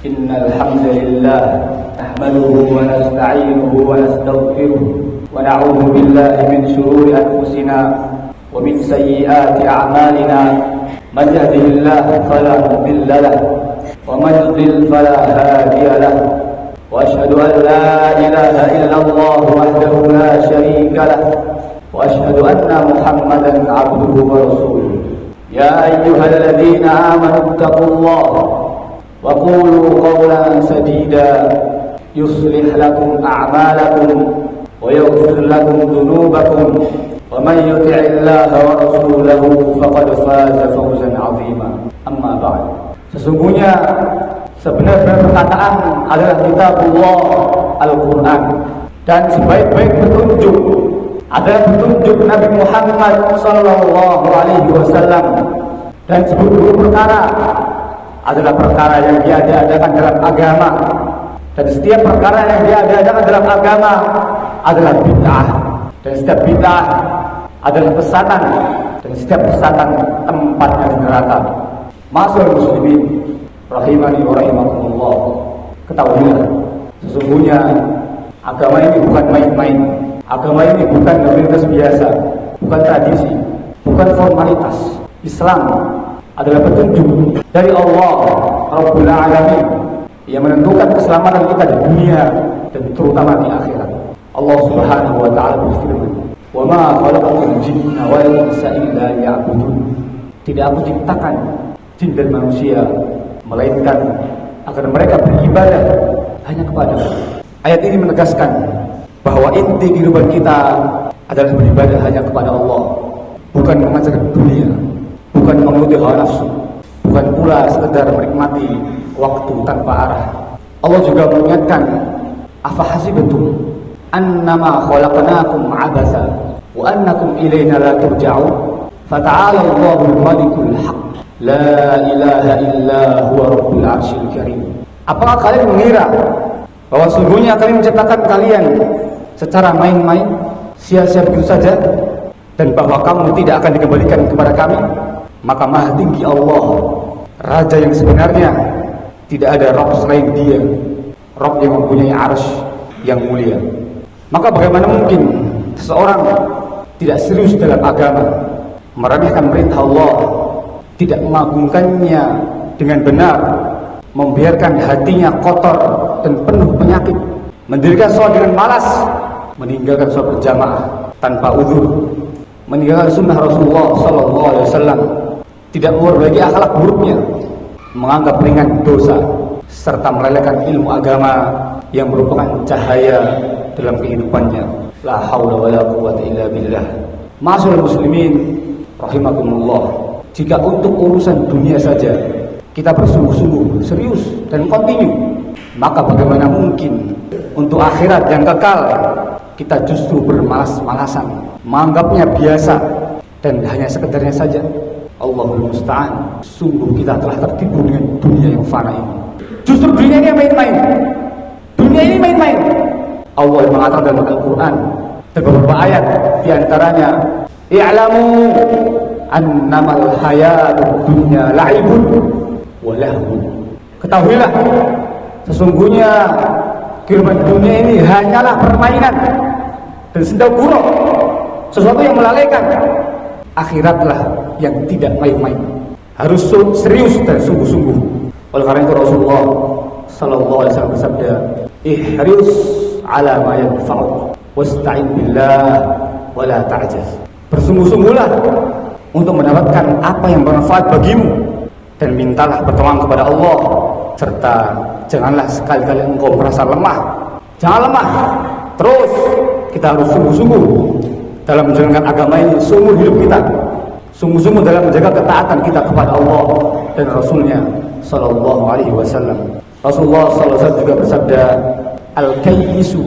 إن الحمد لله نحمده ونستعينه ونستغفره ونعوذ بالله من شرور أنفسنا ومن سيئات أعمالنا من يهده الله فلا مضل له ومن يضلل فلا هادي له وأشهد أن لا إله إلا الله وحده لا شريك له وأشهد أن محمدا عبده ورسوله يا أيها الذين آمنوا اتقوا الله وقولوا قولا سديدا يصلح لكم أعمالكم ويغفر لكم ذنوبكم ومن يطع الله ورسوله فقد فاز فوزا عظيما. أما بعد. Sesungguhnya sebenar-benar perkataan adalah kitabullah Al-Quran, dan sebaik-baik petunjuk adalah petunjuk Nabi Muhammad sallallahu alaihi wasallam, dan seluruh perkara adalah perkara yang diadakan dalam agama, dan setiap perkara yang diadakan dalam agama adalah bid'ah, dan setiap bid'ah adalah kesesatan, dan setiap kesesatan tempatnya di neraka. Ma'asyiral muslimin rahimani wa rahimakumullah, ketahuilah sesungguhnya agama ini bukan main-main. Agama ini bukan rutinitas biasa, bukan tradisi, bukan formalitas. Islam adalah petunjuk dari Allah Rabbul Alamin yang menentukan keselamatan kita di dunia dan terutama di akhirat. Allah Subhanahu wa taala berfirman, "Wa ma khalaqtul jinna wal insa illa liya'budun." Tidak aku ciptakan jin dan manusia melainkan agar mereka beribadah hanya kepadaku. Ayat ini menegaskan bahwa inti kehidupan kita adalah beribadah hanya kepada Allah, bukan mengejar dunia, bukan menuruti hawa nafsu, bukan pula sekedar menikmati waktu tanpa arah. Allah juga mengingatkan, afahasibatum annama khalaqnakum abasa wa annakum ilaina la turja'un fata'ala Allahul malikul haq la ilaha illa huwa rabbul arsyil karim. Apakah kalian mengira bahwa sungguhnya kami menciptakan kalian secara main-main, sia-sia begitu saja, dan bahwa kamu tidak akan dikembalikan kepada kami? Maka maha tinggi Allah, Raja yang sebenarnya, tidak ada Rabb selain Dia, Rabb yang mempunyai arsy yang mulia. Maka bagaimana mungkin seseorang tidak serius dalam agama, meremehkan perintah Allah, tidak mengagungkannya dengan benar, membiarkan hatinya kotor dan penuh penyakit, mendirikan sholat dengan malas, meninggalkan sholat berjamaah tanpa uzur, meninggalkan sunnah Rasulullah sallallahu alaihi wasallam, tidak memperbaiki akhlak buruknya, menganggap ringan dosa, serta melelehkan ilmu agama yang merupakan cahaya dalam kehidupannya. La haula wala quwwata illa billah. Ma'asyiral muslimin rahimakumullah, jika untuk urusan dunia saja kita bersungguh-sungguh, serius dan kontinu, maka bagaimana mungkin untuk akhirat yang kekal kita justru bermalas-malasan, menganggapnya biasa dan hanya sekedarnya saja. Allahul musta'an. Sungguh kita telah tertipu dengan dunia yang fana ini. Justru dunia ini main-main. Dunia ini main-main. Allah mengatakan dalam Al-Quran beberapa ayat, diantaranya i'lamu annamal hayatud dunya la'ibun wa lahwun. Ketahuilah sesungguhnya kehidupan dunia ini hanyalah permainan dan senda gurau, sesuatu yang melalaikan. Akhiratlah yang tidak main-main, harus serius dan sungguh-sungguh. Oleh karena itu Rasulullah sallallahu alaihi wasallam bersabda, ihris ala ma yanfa'uk wasta'in billah wa la ta'jaz. Bersungguh-sungguhlah untuk mendapatkan apa yang bermanfaat bagimu, dan mintalah pertolongan kepada Allah, serta janganlah sekali-kali engkau merasa lemah. Jangan lemah. Terus kita harus sungguh-sungguh dalam menjalankan agama ini seumur hidup kita, sungguh-sungguh dalam menjaga ketaatan kita kepada Allah dan Rasulnya sallallahu alaihi wasallam. Rasulullah sallallahu alaihi wasallam juga bersabda, al-kayyisu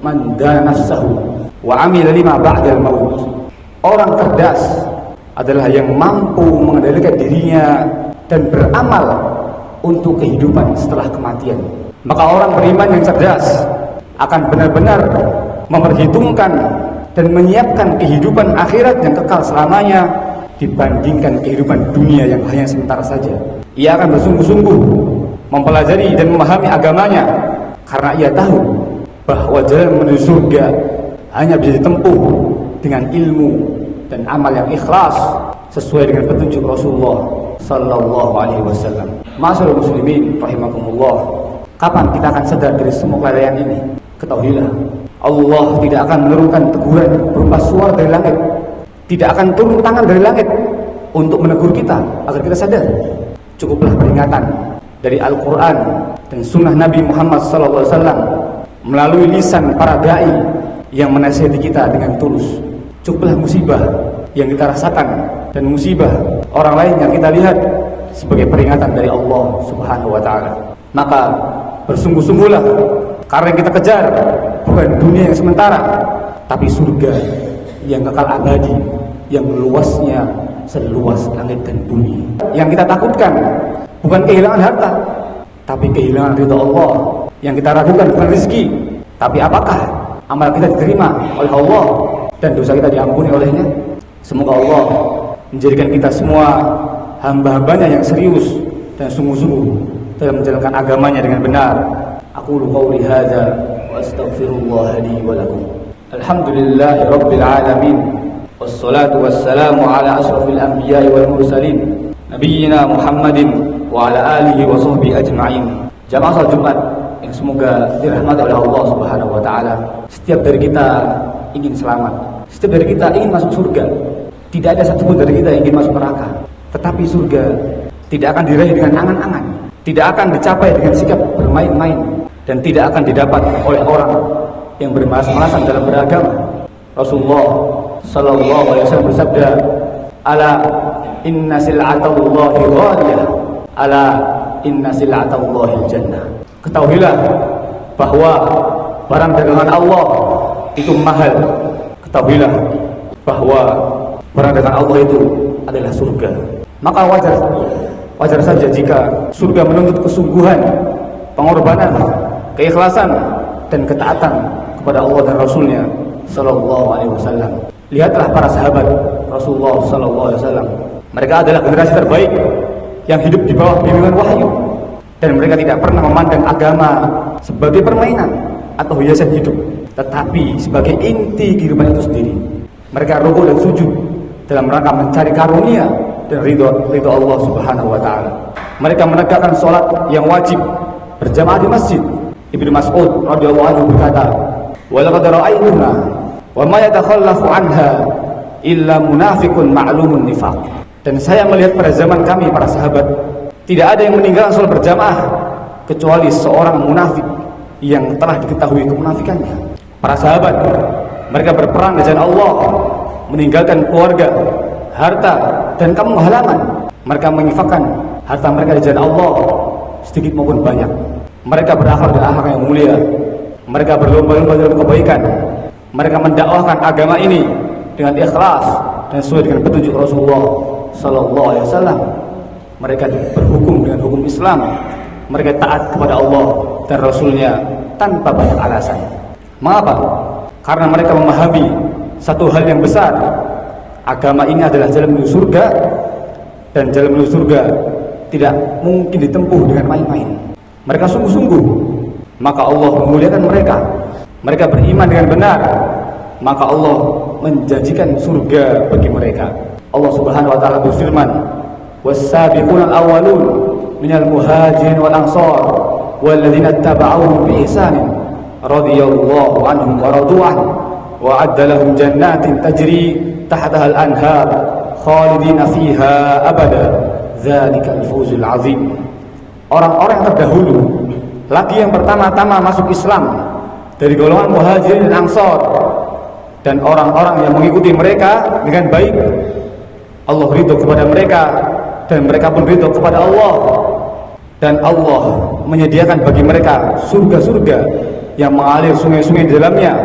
man dana nafsahu wa amila lima ba'dal maut. Orang cerdas adalah yang mampu mengendalikan dirinya dan beramal untuk kehidupan setelah kematian. Maka orang beriman yang cerdas akan benar-benar memperhitungkan dan menyiapkan kehidupan akhirat yang kekal selamanya dibandingkan kehidupan dunia yang hanya sementara saja. Ia akan bersungguh-sungguh mempelajari dan memahami agamanya, karena ia tahu bahwa jalan menuju surga hanya bisa ditempuh dengan ilmu dan amal yang ikhlas sesuai dengan petunjuk Rasulullah sallallahu alaihi wasallam. Ma'asyiral muslimin rahimakumullah, kapan kita akan sadar dari semua kelalaian ini? Ketahuilah, Allah tidak akan menurunkan teguran berupa suara dari langit, tidak akan turun tangan dari langit untuk menegur kita agar kita sadar. Cukuplah peringatan dari Al-Quran dan sunnah Nabi Muhammad SAW melalui lisan para da'i yang menasihati kita dengan tulus. Cukuplah musibah yang kita rasakan dan musibah orang lain yang kita lihat sebagai peringatan dari Allah Subhanahu wa Ta'ala. Maka bersungguh-sungguhlah, karena yang kita kejar bukan dunia yang sementara, tapi surga yang kekal abadi, yang luasnya seluas langit dan bumi. Yang kita takutkan bukan kehilangan harta, tapi kehilangan ridha Allah. Yang kita ragukan bukan rezeki, tapi apakah amal kita diterima oleh Allah dan dosa kita diampuni olehnya. Semoga Allah menjadikan kita semua hamba-hambanya yang serius dan sungguh-sungguh dalam menjalankan agamanya dengan benar. Aqulu qawli hadza wa astaghfirullah li wa lakum. Alhamdulillahi rabbil alamin, wassalatu wassalamu ala asrafil anbiya'i wal mursalin, nabiyyina Muhammadin wa ala alihi wa sahbihi ajma'in. Jamaah salat Jumat yang semoga dirahmati oleh Allah Subhanahu wa Ta'ala. Setiap dari kita ingin selamat, setiap dari kita ingin masuk surga. Tidak ada satupun dari kita yang ingin masuk neraka. Tetapi surga tidak akan diraih dengan angan-angan, tidak akan dicapai dengan sikap bermain-main, dan tidak akan didapat oleh orang yang bermalas-malasan dalam beragama. Rasulullah sallallahu alaihi wasallam bersabda, "Ala inna sil'atallahi ghaliyah, ala inna sil'atallahi jannah." Ketahuilah bahwa barang dagangan Allah itu mahal. Ketahuilah bahwa barang dagangan Allah itu adalah surga. Maka wajar saja jika surga menuntut kesungguhan, pengorbanan, keikhlasan, dan ketaatan kepada Allah dan Rasulnya sallallahu alaihi wasallam. Lihatlah para sahabat Rasulullah sallallahu alaihi wasallam. Mereka adalah generasi terbaik yang hidup di bawah bimbingan wahyu, dan mereka tidak pernah memandang agama sebagai permainan atau hiasan hidup, tetapi sebagai inti kehidupan itu sendiri. Mereka rukuk dan sujud dalam rangka mencari karunia dan ridho Allah Subhanahu wa Ta'ala. Mereka menegakkan sholat yang wajib berjamaah di masjid. Ibnu Mas'ud radhiyallahu anhu berkata, "Wa laqad ra'aytuna wa ma yatakhallafu anha illa munafiqun ma'lumun nifaq." Dan saya melihat pada zaman kami para sahabat, tidak ada yang meninggalkan sholat berjamaah kecuali seorang munafik yang telah diketahui kemunafikannya. Para sahabat, mereka berperang di jalan Allah, meninggalkan keluarga, harta, dan kampung halaman. Mereka menginfakkan harta mereka di jalan Allah, sedikit maupun banyak. Mereka berakhlak dan akhlak yang mulia. Mereka berlomba-lomba dalam kebaikan. Mereka mendakwahkan agama ini dengan ikhlas dan sesuai dengan petunjuk Rasulullah sallallahu alaihi wasallam. Mereka berhukum dengan hukum Islam. Mereka taat kepada Allah dan Rasulnya tanpa banyak alasan. Mengapa? Karena mereka memahami satu hal yang besar. Agama ini adalah jalan menuju surga, dan jalan menuju surga tidak mungkin ditempuh dengan main-main. Mereka sungguh-sungguh, maka Allah memuliakan mereka. Mereka beriman dengan benar, maka Allah menjanjikan surga bagi mereka. Allah Subhanahu wa Ta'ala berfirman, "Was-sabiqunal awwalun minal muhajirin wal ansar walladzina ittaba'uuhum bi ihsanin radhiyallahu anhum wa radu anhu wa 'adda lahum jannatin tajri tahtaha al-anhar khalidina fiha abada dzalikal fawzul 'azim." Orang-orang yang terdahulu, lagi yang pertama-tama masuk Islam dari golongan muhajirin dan ansar, dan orang-orang yang mengikuti mereka dengan baik, Allah ridho kepada mereka dan mereka pun ridho kepada Allah, dan Allah menyediakan bagi mereka surga-surga yang mengalir sungai-sungai di dalamnya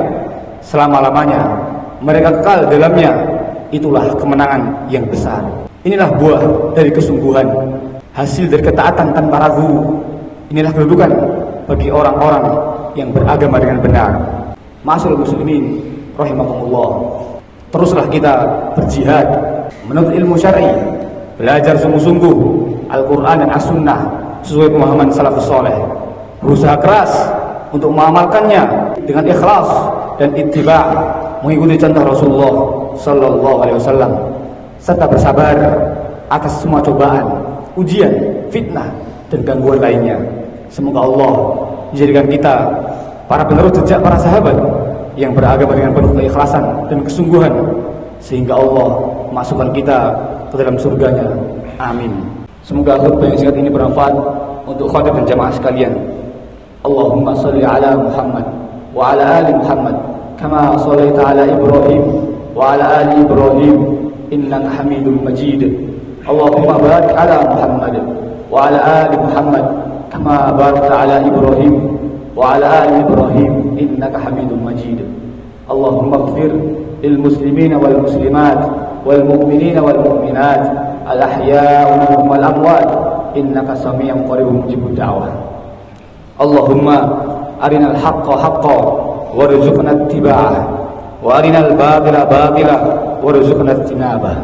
selama-lamanya. Mereka kekal di dalamnya. Itulah kemenangan yang besar. Inilah buah dari kesungguhan, hasil dari ketaatan tanpa ragu. Inilah kedudukan bagi orang-orang yang beragama dengan benar. Ma'asyiral muslimin rahimakumullah, teruslah kita berjihad menuntut ilmu syar'i, belajar sungguh-sungguh Al-Quran dan As-Sunnah sesuai pemahaman salafus saleh, berusaha keras untuk mengamalkannya dengan ikhlas dan ittiba', mengikuti contoh Rasulullah sallallahu alaihi wasallam, serta bersabar atas semua cobaan, ujian, fitnah dan gangguan lainnya. Semoga Allah menjadikan kita para penerus jejak para sahabat yang beragama dengan penuh keikhlasan dan kesungguhan, sehingga Allah masukkan kita ke dalam surganya. Amin. Semoga khutbah yang singkat ini bermanfaat untuk khatib dan jamaah sekalian. Allahumma salli ala Muhammad wa ala ali Muhammad kama sallaita ala Ibrahim wa ala ali Ibrahim innaka Hamidum Majid. Allahumma barik ala Muhammad wa ala ali Muhammad kama barakta ala Ibrahim wa ala ali Ibrahim innaka Hamidum Majid. Allahumma ighfir lil muslimina wal muslimat wal mu'minina wal mu'minat al ahya'i minhum wal amwat innaka sami'un qaribun mujibud da'wah. Allahumma arinal haqqa haqqan warzuqna ittiba'ah wa arinal batila batilan warzuqna ijtinabah.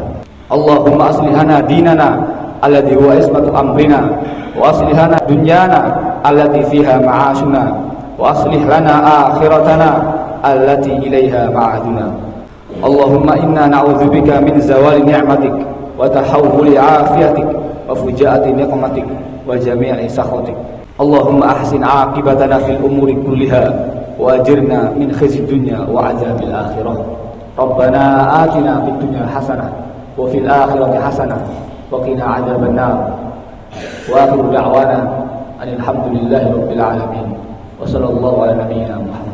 Allahumma aslih lana dinana alladhi huwa ismatu amrina wa aslih lana dunyana allati fiha ma'ashuna wa aslih lana akhiratana allati ilaiha ma'aduna. Allahumma inna na'udzubika min zawali ni'matik wa tahawuli afiyatik wa fujaati niqmatik wa jami'i sakhatik. Allahumma ahsin aqibatana fil umuri kulliha wa ajirna min khizyi dunya wa adzabil akhirah. Rabbana atina fid dunya hasanah wa fil akhirati hasanah wa qina adzaban nar. Wa akhiru da'wana alhamdulillahi rabbil alamin wa sallallahu ala nabiyyina Muhammad.